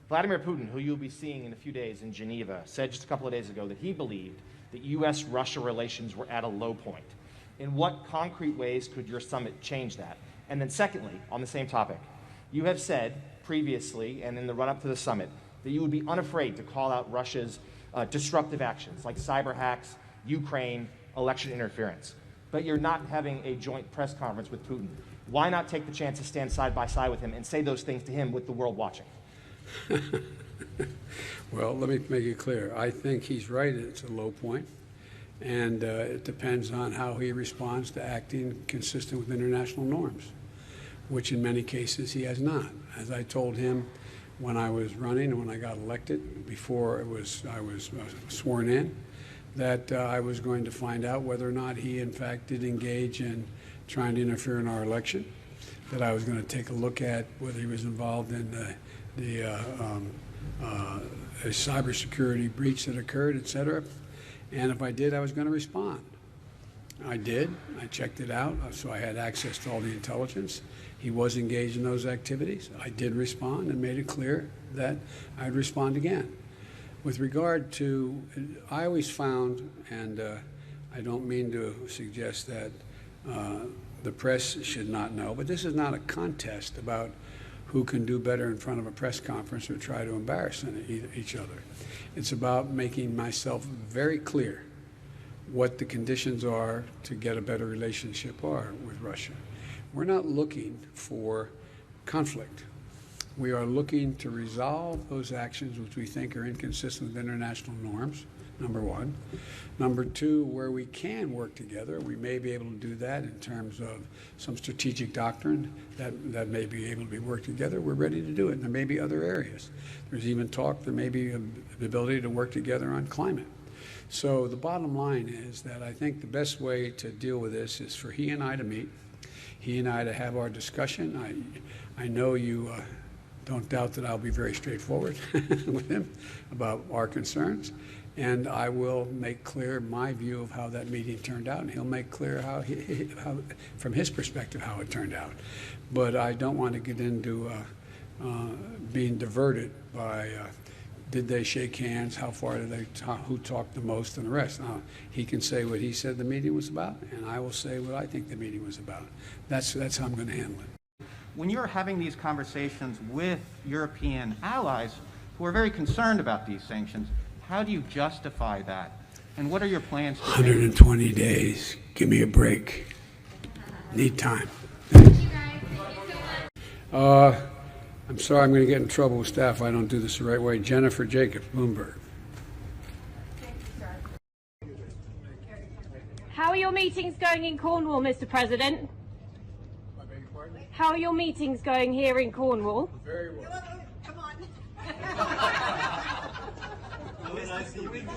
Vladimir Putin, who you'll be seeing in a few days in Geneva, said just a couple of days ago that he believed that U.S.-Russia relations were at a low point. In what concrete ways could your summit change that? And then secondly, on the same topic, you have said previously and in the run-up to the summit that you would be unafraid to call out Russia's disruptive actions like cyber hacks, Ukraine, election interference. But you're not having a joint press conference with Putin. Why not take the chance to stand side by side with him and say those things to him with the world watching? Well, let me make it clear. I think he's right. It's a low point. And it depends on how he responds to acting consistent with international norms, which in many cases he has not. As I told him when I was running and when I got elected, before I was sworn in, that I was going to find out whether or not he in fact did engage in trying to interfere in our election, that I was going to take a look at whether he was involved in a cybersecurity breach that occurred, et cetera. And if I did, I was going to respond. I did. I checked it out, so I had access to all the intelligence. He was engaged in those activities. I did respond and made it clear that I'd respond again. With regard to, I always found, and I don't mean to suggest that the press should not know, but this is not a contest about who can do better in front of a press conference or try to embarrass each other. It's about making myself very clear what the conditions are to get a better relationship with Russia. We're not looking for conflict. We are looking to resolve those actions which we think are inconsistent with international norms, number one. Number two, where we can work together, we may be able to do that in terms of some strategic doctrine that may be able to be worked together. We're ready to do it. And there may be other areas. There's even talk there may be the ability to work together on climate. So the bottom line is that I think the best way to deal with this is for he and I to meet, he and I to have our discussion. I know you don't doubt that I'll be very straightforward with him about our concerns. And I will make clear my view of how that meeting turned out, and he'll make clear how from his perspective, how it turned out. But I don't want to get into being diverted by did they shake hands, how far did they talk, who talked the most, and the rest. Now, he can say what he said the meeting was about, and I will say what I think the meeting was about. That's how I'm going to handle it. When you're having these conversations with European allies who are very concerned about these sanctions, how do you justify that? And what are your plans to 120 days. Give me a break. Need time. I'm sorry I'm going to get in trouble with staff if I don't do this the right way. Jennifer Jacobs, Bloomberg. How are your meetings going in Cornwall, Mr. President? How are your meetings going here in Cornwall? Very well. Come on. Nice to meet you.